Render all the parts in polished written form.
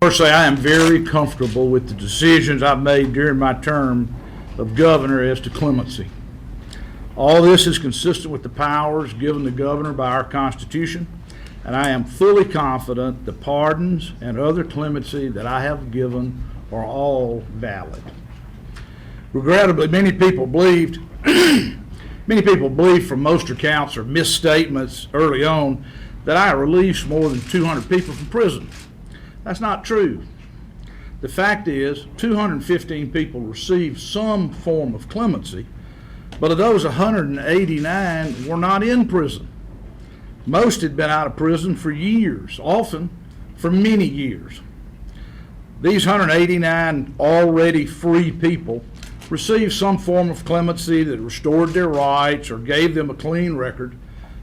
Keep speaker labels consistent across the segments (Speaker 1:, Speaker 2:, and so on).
Speaker 1: Personally, I am very comfortable with the decisions I've made during my term of governor as to clemency. All this is consistent with the powers given the governor by our Constitution, and I am fully confident the pardons and other clemency that I have given are all valid. Regrettably, many people believed from most accounts or misstatements early on that I released more than 200 people from prison. That's not true. The fact is, 215 people received some form of clemency, but of those, 189 were not in prison. Most had been out of prison for years, often for many years. These 189 already free people received some form of clemency that restored their rights or gave them a clean record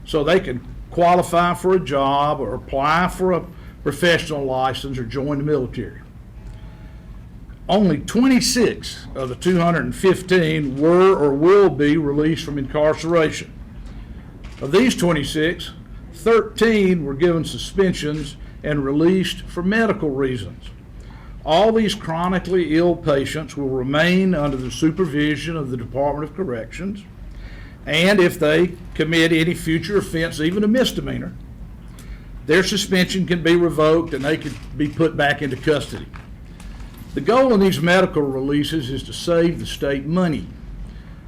Speaker 1: so they could qualify for a job or apply for a professional license or join the military. Only 26 of the 215 were or will be released from incarceration. Of these 26, 13 were given suspensions and released for medical reasons. All these chronically ill patients will remain under the supervision of the Department of Corrections, and if they commit any future offense, even a misdemeanor, their suspension can be revoked and they could be put back into custody. The goal in these medical releases is to save the state money.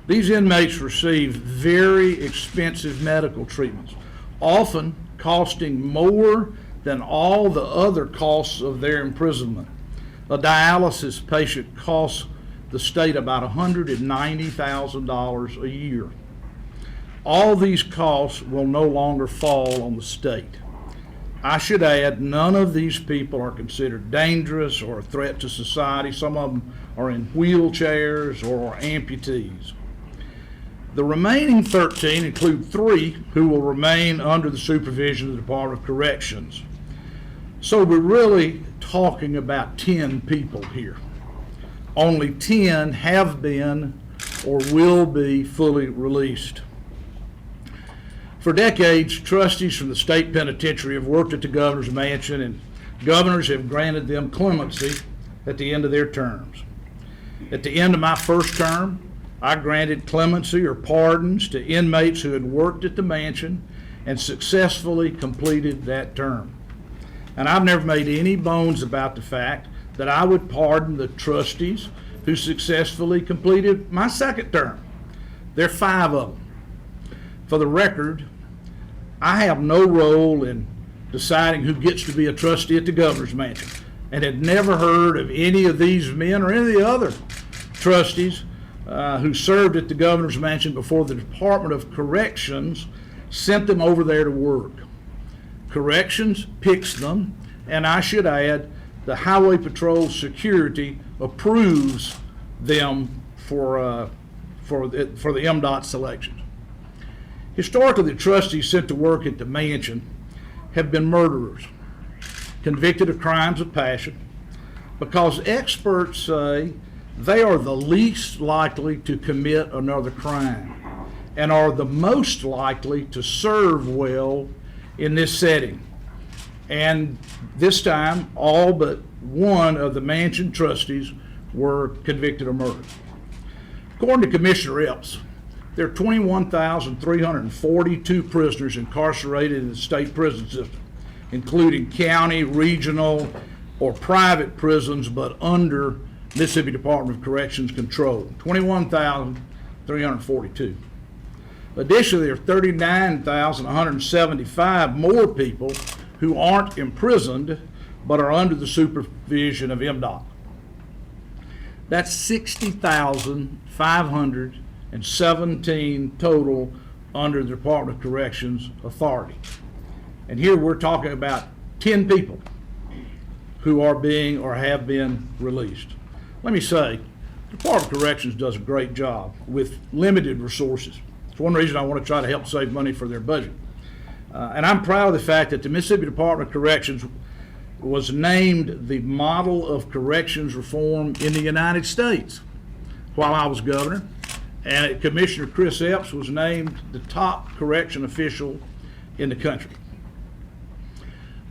Speaker 1: These inmates receive very expensive medical treatments, often costing more than all the other costs of their imprisonment. A dialysis patient costs the state about $190,000 a year. All these costs will no longer fall on the state. I should add, none of these people are considered dangerous or a threat to society. Some of them are in wheelchairs or are amputees. The remaining 13 include 3 who will remain under the supervision of the Department of Corrections. So we're really talking about 10 people here. Only 10 have been or will be fully released. For decades, trustees from the state penitentiary have worked at the governor's mansion, and governors have granted them clemency at the end of their terms. At the end of my first term, I granted clemency or pardons to inmates who had worked at the mansion and successfully completed that term. And I've never made any bones about the fact that I would pardon the trustees who successfully completed my second term. There are 5 of them. For the record, I have no role in deciding who gets to be a trustee at the governor's mansion, and had never heard of any of these men or any of the other trustees who served at the governor's mansion before the Department of Corrections sent them over there to work. Corrections picks them, and I should add, the Highway Patrol Security approves them for the MDOT selections. Historically, the trustees sent to work at the mansion have been murderers, convicted of crimes of passion, because experts say they are the least likely to commit another crime and are the most likely to serve well in this setting. And this time, all but one of the mansion trustees were convicted of murder. According to Commissioner Epps, there are 21,342 prisoners incarcerated in the state prison system, including county, regional, or private prisons, but under Mississippi Department of Corrections control. 21,342. Additionally, there are 39,175 more people who aren't imprisoned but are under the supervision of MDOT. That's 60,517 total under the Department of Corrections authority. And here we're talking about 10 people who are being or have been released. Let me say, the Department of Corrections does a great job with limited resources. It's one reason I want to try to help save money for their budget. And I'm proud of the fact that the Mississippi Department of Corrections was named the model of corrections reform in the United States while I was governor, and Commissioner Chris Epps was named the top correction official in the country.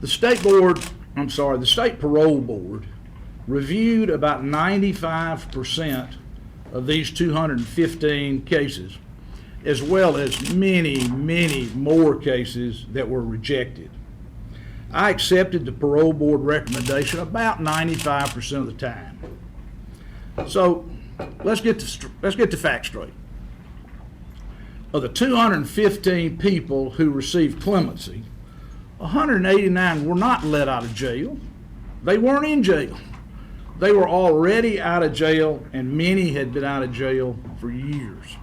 Speaker 1: The State Board the State Parole Board reviewed about 95% of these 215 cases, as well as many, many more cases that were rejected. I accepted the parole board recommendation about 95% of the time. So let's get the facts straight. Of the 215 people who received clemency, 189 were not let out of jail. They weren't in jail. They were already out of jail, and many had been out of jail for years.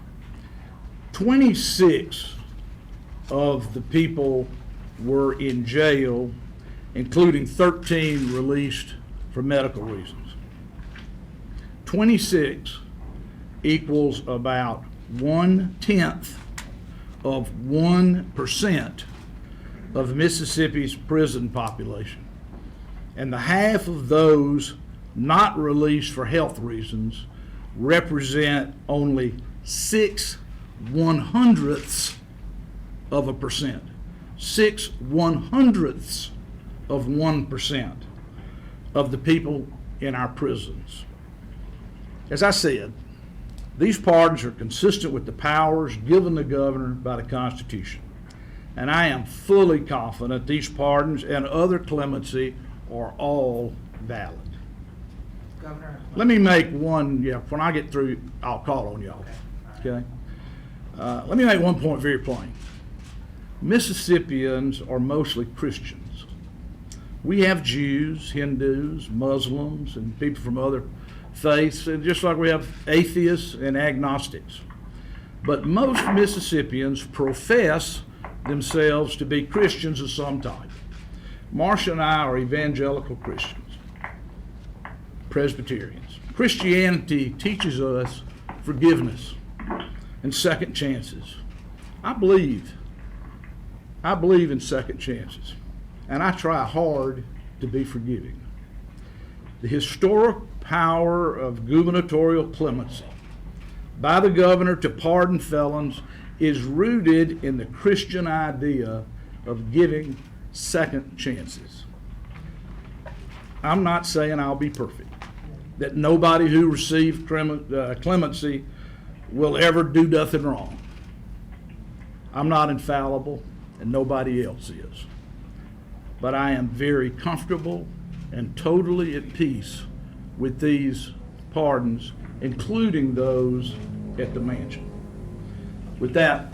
Speaker 1: 26 of the people were in jail, including 13 released for medical reasons. 26 equals about 1/10 of 1% of Mississippi's prison population. And the half of those not released for health reasons represent only 6/100ths of a percent. 6/100ths of 1% of the people in our prisons. As I said, these pardons are consistent with the powers given the governor by the Constitution. And I am fully confident these pardons and other clemency are all valid.
Speaker 2: Governor,
Speaker 1: let me make one, when I get through, I'll call on y'all. Okay? Let me make one point very plain. Mississippians are mostly Christians. We have Jews, Hindus, Muslims, and people from other faiths, and just like we have atheists and agnostics. But most Mississippians profess themselves to be Christians of some type. Marcia and I are evangelical Christians, Presbyterians. Christianity teaches us forgiveness and second chances. I believe in second chances, and I try hard to be forgiving. The historic power of gubernatorial clemency by the governor to pardon felons is rooted in the Christian idea of giving second chances. I'm not saying I'll be perfect, that nobody who received clemency will ever do nothing wrong. I'm not infallible, and nobody else is. But I am very comfortable and totally at peace with these pardons, including those at the mansion. With that,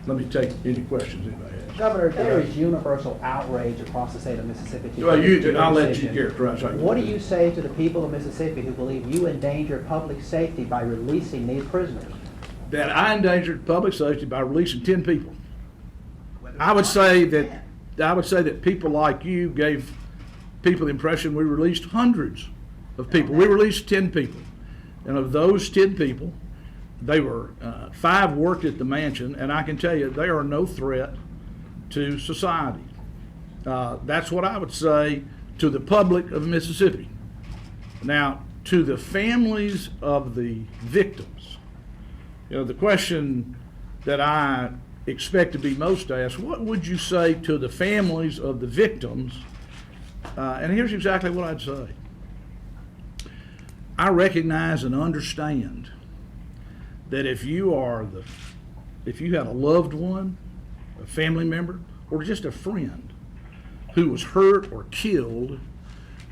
Speaker 1: let me take any questions anybody has.
Speaker 2: Governor, there is universal outrage across the state of Mississippi.
Speaker 1: Well, I'll let you characterize how you
Speaker 2: What do you say to the people of Mississippi who believe you endanger public safety by releasing these prisoners?
Speaker 1: That I endangered public safety by releasing 10 people. I would say that people like you gave people the impression we released hundreds of people. We released 10 people. And of those 10 people, they were 5 worked at the mansion, and I can tell you they are no threat to society. That's what I would say to the public of Mississippi. Now, to the families of the victims, the question that I expect to be most asked, what would you say to the families of the victims? And here's exactly what I'd say. I recognize and understand that if you had a loved one, a family member, or just a friend who was hurt or killed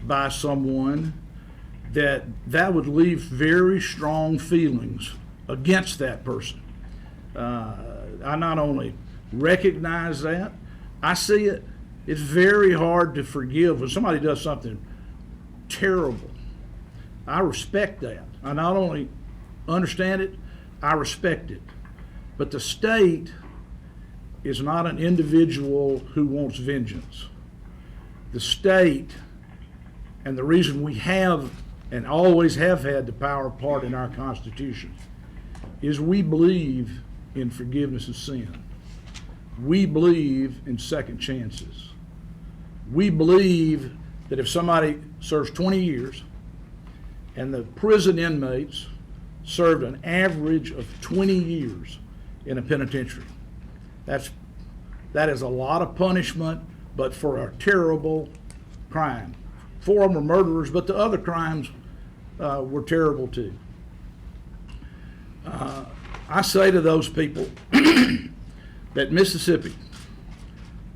Speaker 1: by someone, that would leave very strong feelings against that person. I not only recognize that, I see it. It's very hard to forgive when somebody does something terrible. I respect that. I not only understand it, I respect it. But the state is not an individual who wants vengeance. The state, and the reason we have and always have had the power of pardon in our Constitution, is we believe in forgiveness of sin. We believe in second chances. We believe that if somebody serves 20 years and the prison inmates served an average of 20 years in a penitentiary, that is a lot of punishment, but for a terrible crime. 4 of them were murderers, but the other crimes were terrible too. I say to those people that Mississippi,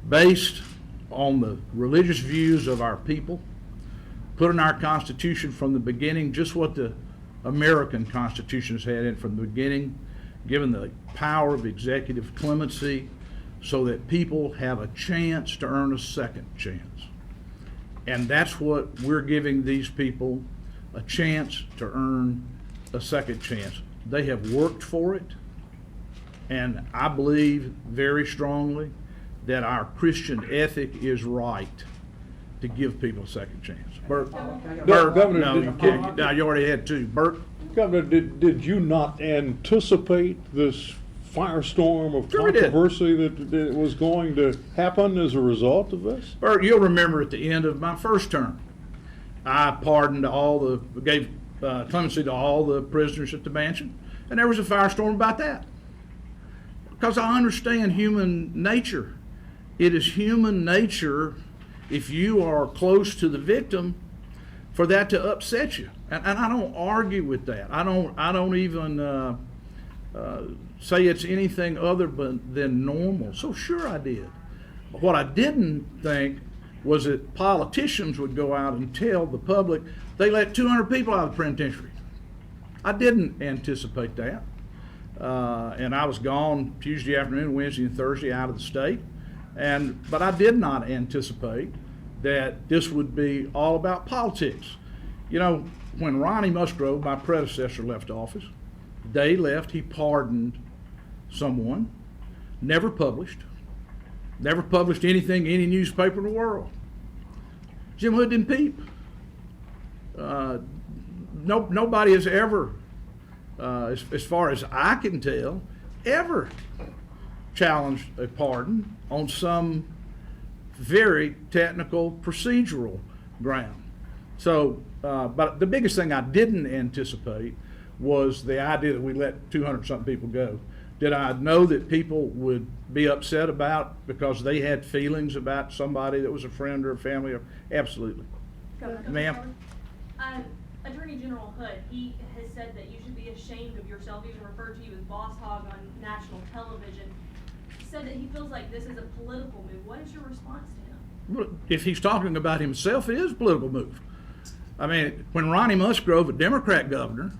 Speaker 1: based on the religious views of our people, put in our Constitution from the beginning just what the American Constitution has had in from the beginning, given the power of executive clemency so that people have a chance to earn a second chance. And that's what we're giving these people, a chance to earn a second chance. They have worked for it, and I believe very strongly that our Christian ethic is right to give people a second chance. Bert,
Speaker 3: Governor,
Speaker 1: no, you can't. No, you already had 2. Bert?
Speaker 3: Governor, did you not anticipate this firestorm of
Speaker 1: Sure we did.
Speaker 3: controversy that was going to happen as a result of this?
Speaker 1: Bert, you'll remember at the end of my first term, I gave clemency to all the prisoners at the mansion, and there was a firestorm about that. Because I understand human nature. It is human nature, if you are close to the victim, for that to upset you. And I don't argue with that. I don't even say it's anything other than normal. So sure I did. What I didn't think was that politicians would go out and tell the public they let 200 people out of the penitentiary. I didn't anticipate that. And I was gone Tuesday afternoon, Wednesday, and Thursday out of the state. But I did not anticipate that this would be all about politics. You know, when Ronnie Musgrove, my predecessor, left office, the day he left, he pardoned someone, never published anything in any newspaper in the world. Jim Hood didn't peep. Nobody has ever, as far as I can tell, ever challenged a pardon on some very technical procedural ground. So, but the biggest thing I didn't anticipate was the idea that we let 200-something people go. Did I know that people would be upset about because they had feelings about somebody that was a friend or a family? Absolutely. Ma'am?
Speaker 4: Attorney General Hood, he has said that you should be ashamed of yourself, even referred to you as boss hog on national television. He said that he feels like this is a political move. What is your response to him?
Speaker 1: If he's talking about himself, it is a political move. I mean, when Ronnie Musgrove, a Democrat governor,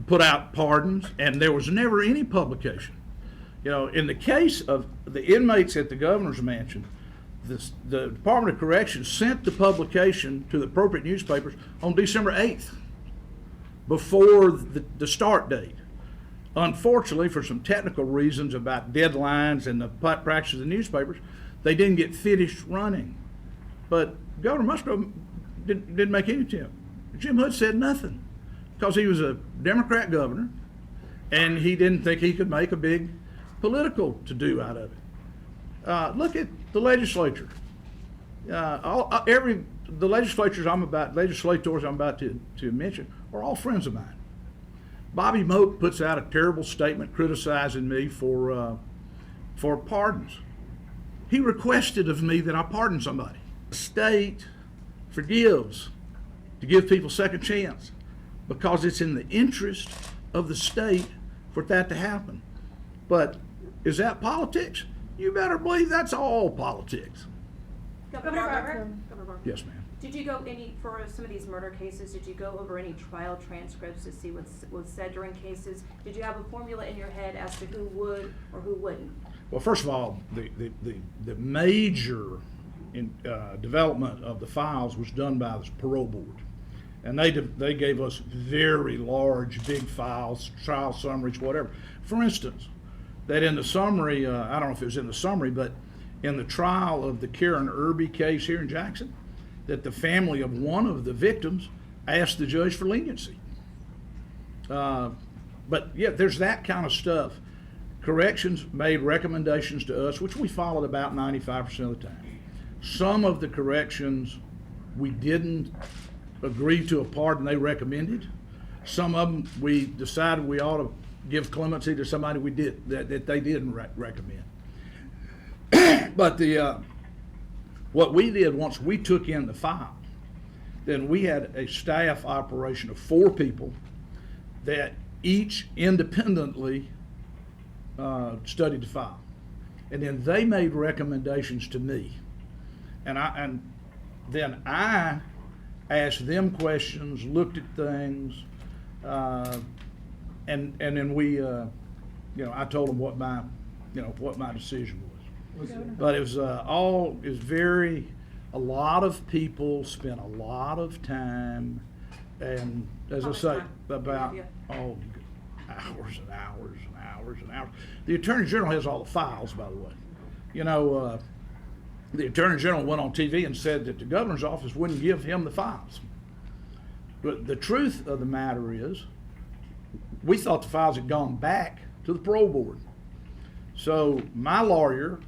Speaker 1: put out pardons, and there was never any publication. You know, in the case of the inmates at the governor's mansion, the Department of Corrections sent the publication to the appropriate newspapers on December 8th, before the start date. Unfortunately, for some technical reasons about deadlines and the practice of the newspapers, they didn't get finished running. But Governor Musgrove didn't make any attempt. Jim Hood said nothing because he was a Democrat governor and he didn't think he could make a big political to-do out of it. Look at the legislature. The legislators I'm about to mention are all friends of mine. Bobby Moak puts out a terrible statement criticizing me for pardons. He requested of me that I pardon somebody. The state forgives to give people second chance because it's in the interest of the state for that to happen. But is that politics? You better believe that's all politics.
Speaker 5: Governor Barbour?
Speaker 1: Yes, ma'am.
Speaker 5: Did you go for some of these murder cases, did you go over any trial transcripts to see what was said during cases? Did you have a formula in your head as to who would or who wouldn't?
Speaker 1: Well, first of all, the major development of the files was done by the parole board. And they gave us very large, big files, trial summaries, whatever. For instance, that in the summary, I don't know if it was in the summary, but in the trial of the Karen Irby case here in Jackson, that the family of one of the victims asked the judge for leniency. But yeah, there's that kind of stuff. Corrections made recommendations to us, which we followed about 95% of the time. Some of the corrections we didn't agree to a pardon they recommended. Some of them we decided we ought to give clemency to somebody that they didn't recommend. But What we did once we took in the file, then we had a staff operation of 4 people that each independently studied the file. And then they made recommendations to me. And then I asked them questions, looked at things, and then we, I told them what my decision was. But it was a lot of people spent a lot of time, and as
Speaker 5: How
Speaker 1: I
Speaker 5: much
Speaker 1: say,
Speaker 5: time?
Speaker 1: about,
Speaker 5: Yeah.
Speaker 1: hours and hours and hours and hours. The Attorney General has all the files, by the way. The Attorney General went on TV and said that the governor's office wouldn't give him the files. But the truth of the matter is, we thought the files had gone back to the parole board. So my lawyer,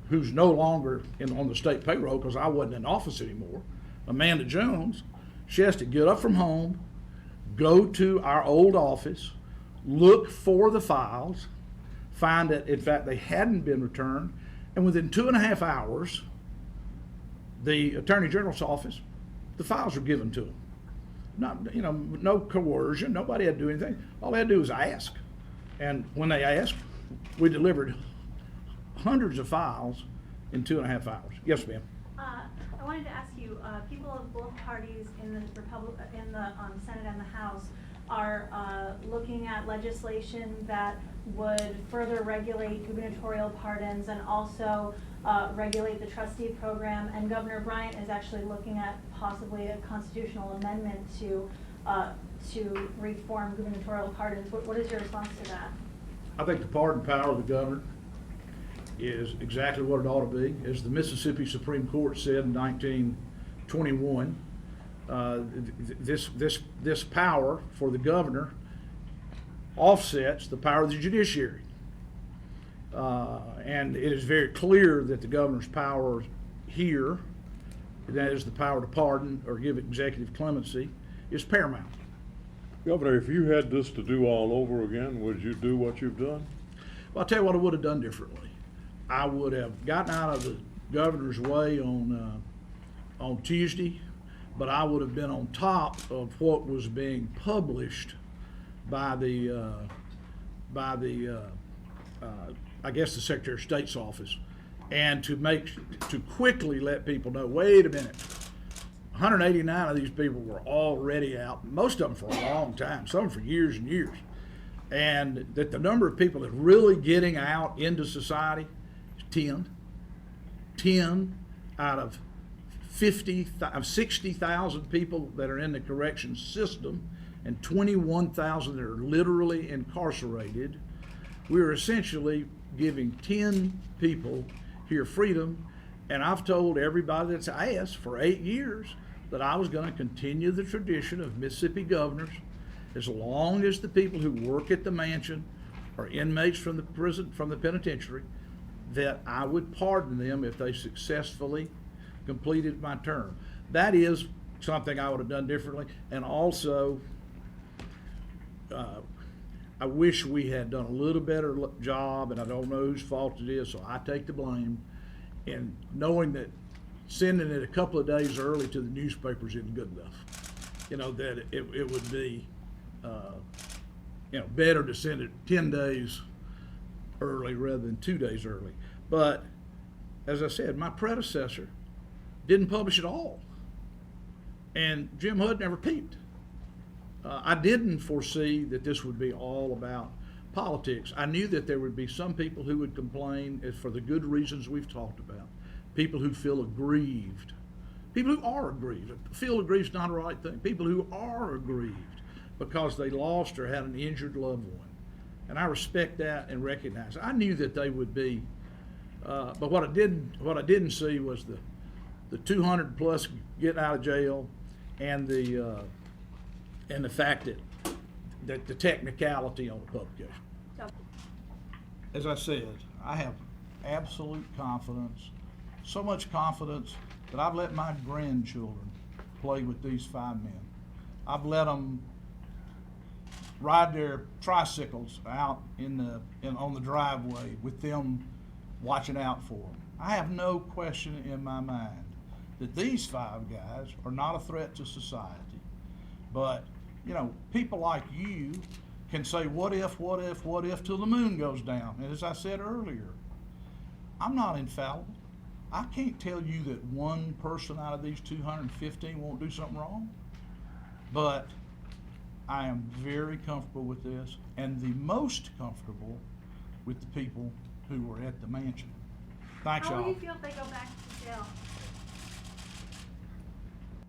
Speaker 1: who's no longer on the state payroll because I wasn't in office anymore, Amanda Jones, she has to get up from home, go to our old office, look for the files, find that in fact they hadn't been returned, and within 2.5 hours, the Attorney General's office, the files were given to them. Not, no coercion, nobody had to do anything. All they had to do was ask. And when they asked, we delivered hundreds of files in 2.5 hours. Yes, ma'am.
Speaker 6: I wanted to ask you, people of both parties in the Senate and the House are looking at legislation that would further regulate gubernatorial pardons and also regulate the trustee program. And Governor Bryant is actually looking at possibly a constitutional amendment to reform gubernatorial pardons. What is your response to that?
Speaker 1: I think the pardon power of the governor is exactly what it ought to be. As the Mississippi Supreme Court said in 1921, this power for the governor offsets the power of the judiciary. And it is very clear that the governor's power here, that is the power to pardon or give executive clemency, is paramount.
Speaker 3: Governor, if you had this to do all over again, would you do what you've done?
Speaker 1: Well, I'll tell you what I would have done differently. I would have gotten out of the governor's way on Tuesday, but I would have been on top of what was being published by the I guess the Secretary of State's office, and to quickly let people know, wait a minute, 189 of these people were already out, most of them for a long time, some for years and years, and that the number of people that really getting out into society is 10 out of 60,000 people that are in the corrections system and 21,000 that are literally incarcerated. We're essentially giving 10 people here freedom, and I've told everybody that's asked for 8 years that I was going to continue the tradition of Mississippi governors as long as the people who work at the mansion are inmates from the prison, from the penitentiary, that I would pardon them if they successfully completed my term. That is something I would have done differently. And also, I wish we had done a little better job, and I don't know whose fault it is, so I take the blame, in knowing that sending it a couple of days early to the newspapers isn't good enough. That it would be better to send it 10 days early rather than 2 days early. But as I said, my predecessor didn't publish at all, and Jim Hood never peeped. I didn't foresee that this would be all about politics. I knew that there would be some people who would complain for the good reasons we've talked about. People who feel aggrieved. People who are aggrieved. Feel aggrieved is not a right thing. People who are aggrieved because they lost or had an injured loved one. And I respect that and recognize it. I knew that they would be, but what I didn't see was the 200 plus getting out of jail, and the fact that the technicality on the publication. As I said, I have absolute confidence, so much confidence that I've let my grandchildren play with these 5 men. I've let them ride their tricycles out on the driveway with them watching out for them. I have no question in my mind that these 5 guys are not a threat to society. But, you know, people like you can say, what if, till the moon goes down. And as I said earlier, I'm not infallible. I can't tell you that one person out of these 215 won't do something wrong. But I am very comfortable with this, and the most comfortable with the people who were at the mansion. Thanks, y'all.
Speaker 6: How will you feel if they go back to jail?